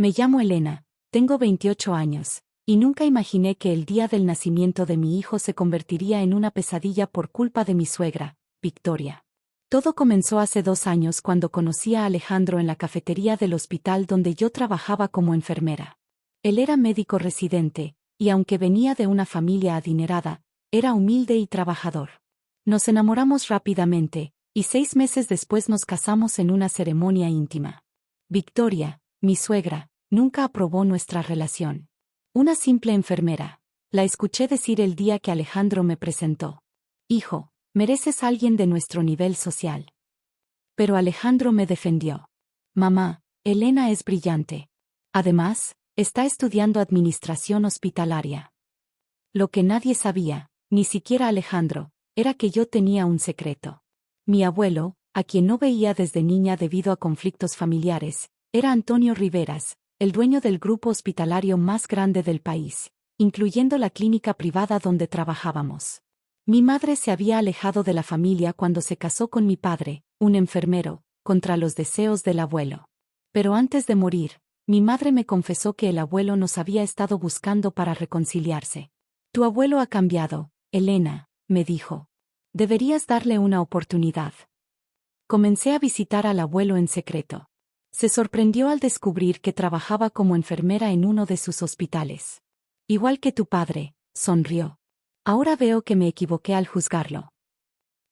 Me llamo Elena, tengo 28 años, y nunca imaginé que el día del nacimiento de mi hijo se convertiría en una pesadilla por culpa de mi suegra, Victoria. Todo comenzó hace 2 años cuando conocí a Alejandro en la cafetería del hospital donde yo trabajaba como enfermera. Él era médico residente, y aunque venía de una familia adinerada, era humilde y trabajador. Nos enamoramos rápidamente, y 6 meses después nos casamos en una ceremonia íntima. Victoria, mi suegra, nunca aprobó nuestra relación. Una simple enfermera. La escuché decir el día que Alejandro me presentó. Hijo, mereces a alguien de nuestro nivel social. Pero Alejandro me defendió. Mamá, Elena es brillante. Además, está estudiando administración hospitalaria. Lo que nadie sabía, ni siquiera Alejandro, era que yo tenía un secreto. Mi abuelo, a quien no veía desde niña debido a conflictos familiares, era Antonio Riveras, el dueño del grupo hospitalario más grande del país, incluyendo la clínica privada donde trabajábamos. Mi madre se había alejado de la familia cuando se casó con mi padre, un enfermero, contra los deseos del abuelo. Pero antes de morir, mi madre me confesó que el abuelo nos había estado buscando para reconciliarse. Tu abuelo ha cambiado, Elena, me dijo. Deberías darle una oportunidad. Comencé a visitar al abuelo en secreto. Se sorprendió al descubrir que trabajaba como enfermera en uno de sus hospitales. Igual que tu padre, sonrió. Ahora veo que me equivoqué al juzgarlo.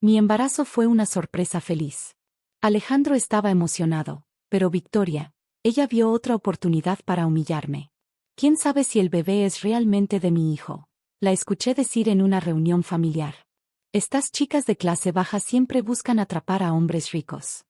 Mi embarazo fue una sorpresa feliz. Alejandro estaba emocionado, pero Victoria, ella vio otra oportunidad para humillarme. ¿Quién sabe si el bebé es realmente de mi hijo? La escuché decir en una reunión familiar. Estas chicas de clase baja siempre buscan atrapar a hombres ricos.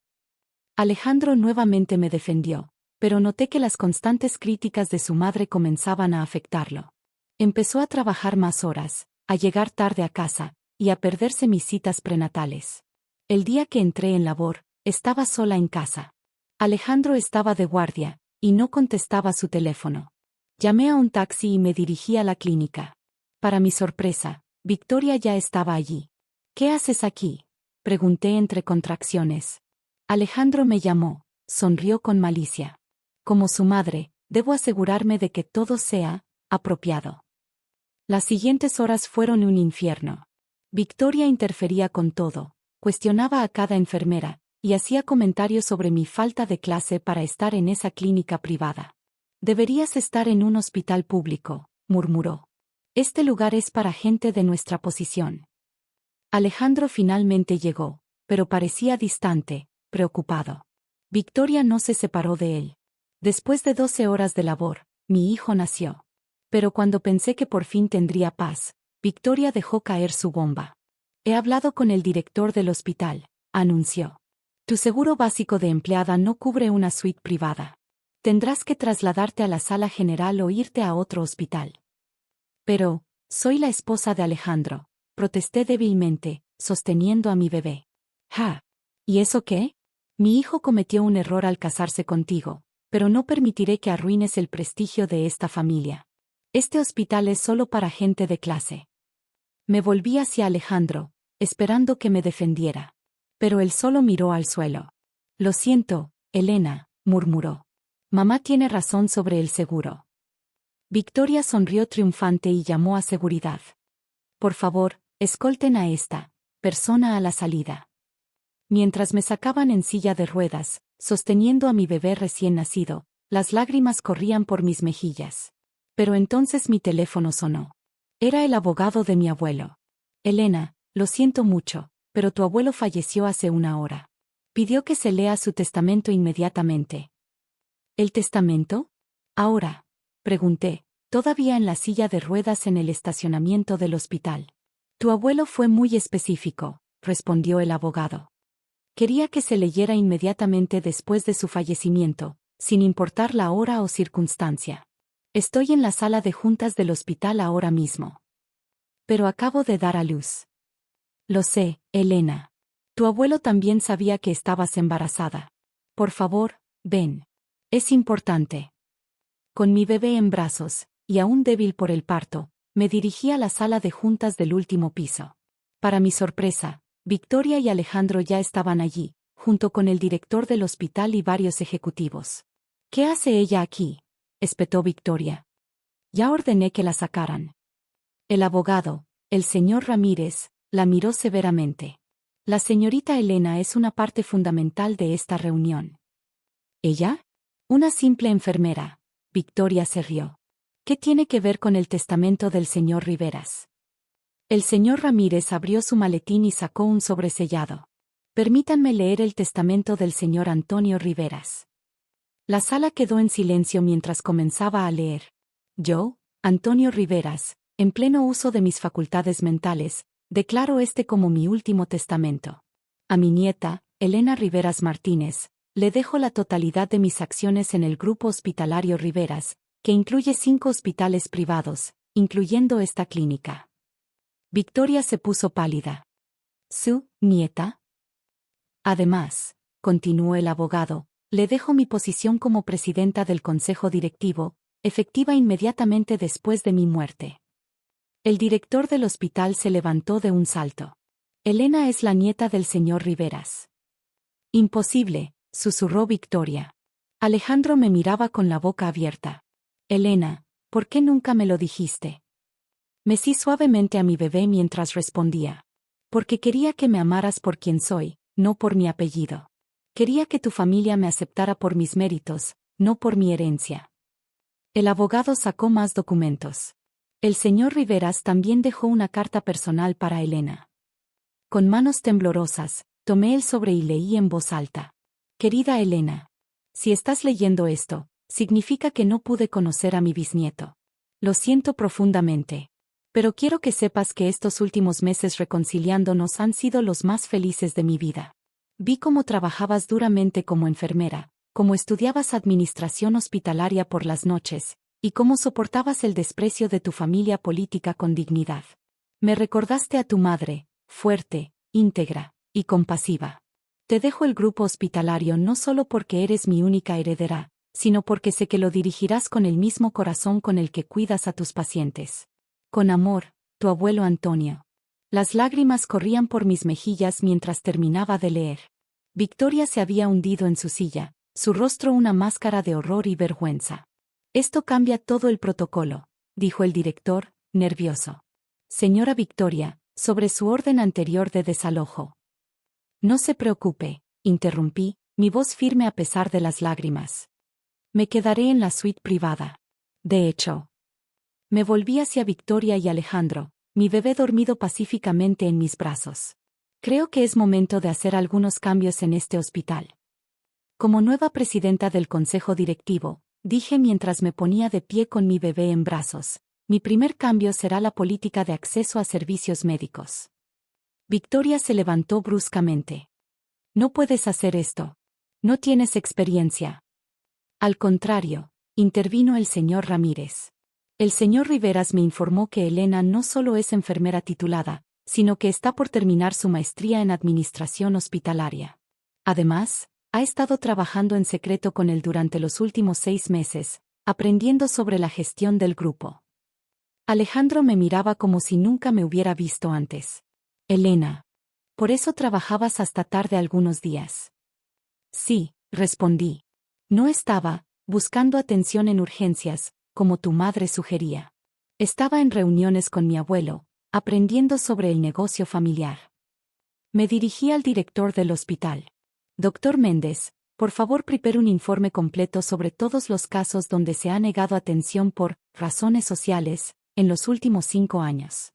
Alejandro nuevamente me defendió, pero noté que las constantes críticas de su madre comenzaban a afectarlo. Empezó a trabajar más horas, a llegar tarde a casa, y a perderse mis citas prenatales. El día que entré en labor, estaba sola en casa. Alejandro estaba de guardia, y no contestaba su teléfono. Llamé a un taxi y me dirigí a la clínica. Para mi sorpresa, Victoria ya estaba allí. ¿Qué haces aquí?, pregunté entre contracciones. Alejandro me llamó, sonrió con malicia. Como su madre, debo asegurarme de que todo sea apropiado. Las siguientes horas fueron un infierno. Victoria interfería con todo, cuestionaba a cada enfermera, y hacía comentarios sobre mi falta de clase para estar en esa clínica privada. Deberías estar en un hospital público, murmuró. Este lugar es para gente de nuestra posición. Alejandro finalmente llegó, pero parecía distante, preocupado. Victoria no se separó de él. Después de 12 horas de labor, mi hijo nació. Pero cuando pensé que por fin tendría paz, Victoria dejó caer su bomba. He hablado con el director del hospital, anunció. Tu seguro básico de empleada no cubre una suite privada. Tendrás que trasladarte a la sala general o irte a otro hospital. Pero, soy la esposa de Alejandro, protesté débilmente, sosteniendo a mi bebé. ¡Ja! ¿Y eso qué? Mi hijo cometió un error al casarse contigo, pero no permitiré que arruines el prestigio de esta familia. Este hospital es solo para gente de clase. Me volví hacia Alejandro, esperando que me defendiera. Pero él solo miró al suelo. Lo siento, Elena, murmuró. Mamá tiene razón sobre el seguro. Victoria sonrió triunfante y llamó a seguridad. Por favor, escolten a esta persona a la salida. Mientras me sacaban en silla de ruedas, sosteniendo a mi bebé recién nacido, las lágrimas corrían por mis mejillas. Pero entonces mi teléfono sonó. Era el abogado de mi abuelo. Elena, lo siento mucho, pero tu abuelo falleció hace 1 hora. Pidió que se lea su testamento inmediatamente. ¿El testamento? Ahora, pregunté, todavía en la silla de ruedas en el estacionamiento del hospital. Tu abuelo fue muy específico, respondió el abogado. Quería que se leyera inmediatamente después de su fallecimiento, sin importar la hora o circunstancia. Estoy en la sala de juntas del hospital ahora mismo. Pero acabo de dar a luz. Lo sé, Elena. Tu abuelo también sabía que estabas embarazada. Por favor, ven. Es importante. Con mi bebé en brazos, y aún débil por el parto, me dirigí a la sala de juntas del último piso. Para mi sorpresa, Victoria y Alejandro ya estaban allí, junto con el director del hospital y varios ejecutivos. ¿Qué hace ella aquí?, espetó Victoria. Ya ordené que la sacaran. El abogado, el señor Ramírez, la miró severamente. La señorita Elena es una parte fundamental de esta reunión. ¿Ella? Una simple enfermera. Victoria se rió. ¿Qué tiene que ver con el testamento del señor Riveras? El señor Ramírez abrió su maletín y sacó un sobresellado. Permítanme leer el testamento del señor Antonio Riveras. La sala quedó en silencio mientras comenzaba a leer. Yo, Antonio Riveras, en pleno uso de mis facultades mentales, declaro este como mi último testamento. A mi nieta, Elena Riveras Martínez, le dejo la totalidad de mis acciones en el Grupo Hospitalario Riveras, que incluye 5 hospitales privados, incluyendo esta clínica. Victoria se puso pálida. ¿Su nieta? Además, continuó el abogado, le dejo mi posición como presidenta del Consejo Directivo, efectiva inmediatamente después de mi muerte. El director del hospital se levantó de un salto. Elena es la nieta del señor Riveras. Imposible, susurró Victoria. Alejandro me miraba con la boca abierta. Elena, ¿por qué nunca me lo dijiste? Mecí suavemente a mi bebé mientras respondía. Porque quería que me amaras por quien soy, no por mi apellido. Quería que tu familia me aceptara por mis méritos, no por mi herencia. El abogado sacó más documentos. El señor Riveras también dejó una carta personal para Elena. Con manos temblorosas, tomé el sobre y leí en voz alta. Querida Elena, si estás leyendo esto, significa que no pude conocer a mi bisnieto. Lo siento profundamente. Pero quiero que sepas que estos últimos meses reconciliándonos han sido los más felices de mi vida. Vi cómo trabajabas duramente como enfermera, cómo estudiabas administración hospitalaria por las noches, y cómo soportabas el desprecio de tu familia política con dignidad. Me recordaste a tu madre, fuerte, íntegra y compasiva. Te dejo el grupo hospitalario no solo porque eres mi única heredera, sino porque sé que lo dirigirás con el mismo corazón con el que cuidas a tus pacientes. Con amor, tu abuelo Antonio. Las lágrimas corrían por mis mejillas mientras terminaba de leer. Victoria se había hundido en su silla, su rostro una máscara de horror y vergüenza. Esto cambia todo el protocolo, dijo el director, nervioso. Señora Victoria, sobre su orden anterior de desalojo. No se preocupe, interrumpí, mi voz firme a pesar de las lágrimas. Me quedaré en la suite privada. De hecho, me volví hacia Victoria y Alejandro, mi bebé dormido pacíficamente en mis brazos. Creo que es momento de hacer algunos cambios en este hospital. Como nueva presidenta del Consejo Directivo, dije mientras me ponía de pie con mi bebé en brazos, mi primer cambio será la política de acceso a servicios médicos. Victoria se levantó bruscamente. No puedes hacer esto. No tienes experiencia. Al contrario, intervino el señor Ramírez. El señor Riveras me informó que Elena no solo es enfermera titulada, sino que está por terminar su maestría en administración hospitalaria. Además, ha estado trabajando en secreto con él durante los últimos 6 meses, aprendiendo sobre la gestión del grupo. Alejandro me miraba como si nunca me hubiera visto antes. Elena. ¿Por eso trabajabas hasta tarde algunos días? Sí, respondí. No estaba buscando atención en urgencias, como tu madre sugería. Estaba en reuniones con mi abuelo, aprendiendo sobre el negocio familiar. Me dirigí al director del hospital. Doctor Méndez, por favor prepare un informe completo sobre todos los casos donde se ha negado atención por razones sociales en los últimos 5 años.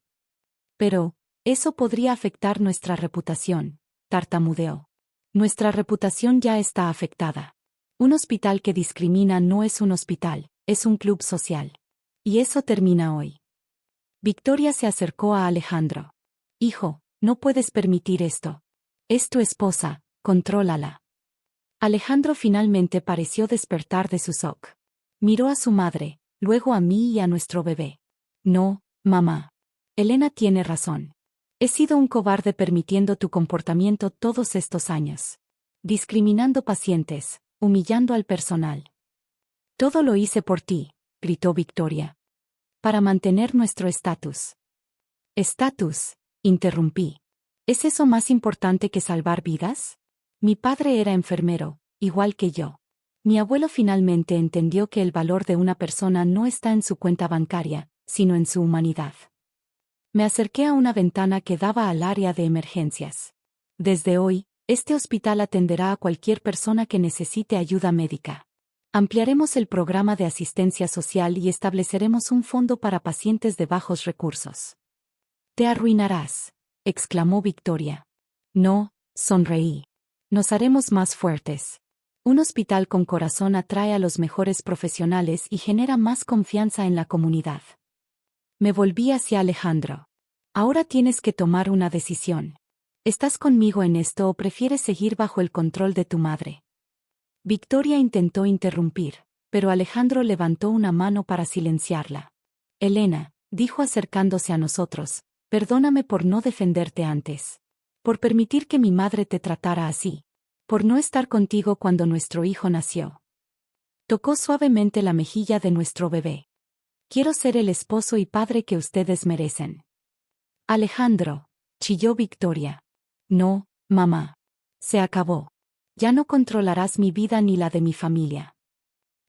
Pero, eso podría afectar nuestra reputación, tartamudeó. Nuestra reputación ya está afectada. Un hospital que discrimina no es un hospital, es un club social. Y eso termina hoy. Victoria se acercó a Alejandro. Hijo, no puedes permitir esto. Es tu esposa, contrólala. Alejandro finalmente pareció despertar de su shock. Miró a su madre, luego a mí y a nuestro bebé. No, mamá. Elena tiene razón. He sido un cobarde permitiendo tu comportamiento todos estos años. Discriminando pacientes, humillando al personal. Todo lo hice por ti, gritó Victoria. Para mantener nuestro estatus. ¿Estatus? Interrumpí. ¿Es eso más importante que salvar vidas? Mi padre era enfermero, igual que yo. Mi abuelo finalmente entendió que el valor de una persona no está en su cuenta bancaria, sino en su humanidad. Me acerqué a una ventana que daba al área de emergencias. Desde hoy, este hospital atenderá a cualquier persona que necesite ayuda médica. Ampliaremos el programa de asistencia social y estableceremos un fondo para pacientes de bajos recursos. Te arruinarás, exclamó Victoria. No, sonreí. Nos haremos más fuertes. Un hospital con corazón atrae a los mejores profesionales y genera más confianza en la comunidad. Me volví hacia Alejandro. Ahora tienes que tomar una decisión. ¿Estás conmigo en esto o prefieres seguir bajo el control de tu madre? Victoria intentó interrumpir, pero Alejandro levantó una mano para silenciarla. Elena, dijo acercándose a nosotros, perdóname por no defenderte antes. Por permitir que mi madre te tratara así. Por no estar contigo cuando nuestro hijo nació. Tocó suavemente la mejilla de nuestro bebé. Quiero ser el esposo y padre que ustedes merecen. Alejandro, chilló Victoria. No, mamá. Se acabó. Ya no controlarás mi vida ni la de mi familia.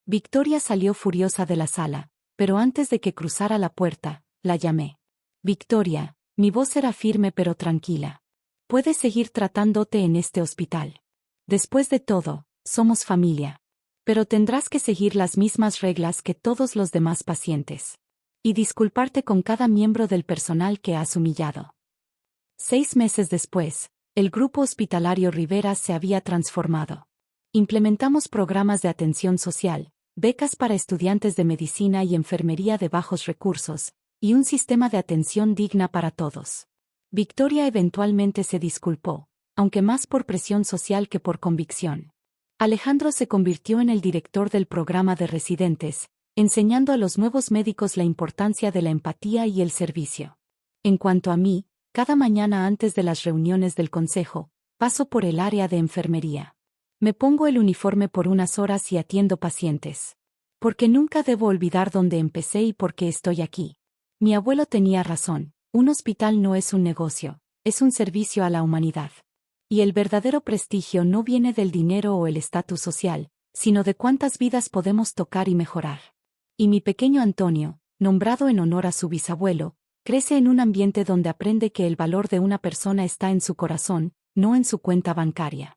Victoria salió furiosa de la sala, pero antes de que cruzara la puerta, la llamé. Victoria, mi voz era firme pero tranquila. Puedes seguir tratándote en este hospital. Después de todo, somos familia. Pero tendrás que seguir las mismas reglas que todos los demás pacientes. Y disculparte con cada miembro del personal que has humillado. 6 meses después, el grupo hospitalario Rivera se había transformado. Implementamos programas de atención social, becas para estudiantes de medicina y enfermería de bajos recursos, y un sistema de atención digna para todos. Victoria eventualmente se disculpó, aunque más por presión social que por convicción. Alejandro se convirtió en el director del programa de residentes, enseñando a los nuevos médicos la importancia de la empatía y el servicio. En cuanto a mí, cada mañana antes de las reuniones del consejo, paso por el área de enfermería. Me pongo el uniforme por unas horas y atiendo pacientes. Porque nunca debo olvidar dónde empecé y por qué estoy aquí. Mi abuelo tenía razón, un hospital no es un negocio, es un servicio a la humanidad. Y el verdadero prestigio no viene del dinero o el estatus social, sino de cuántas vidas podemos tocar y mejorar. Y mi pequeño Antonio, nombrado en honor a su bisabuelo, crece en un ambiente donde aprende que el valor de una persona está en su corazón, no en su cuenta bancaria.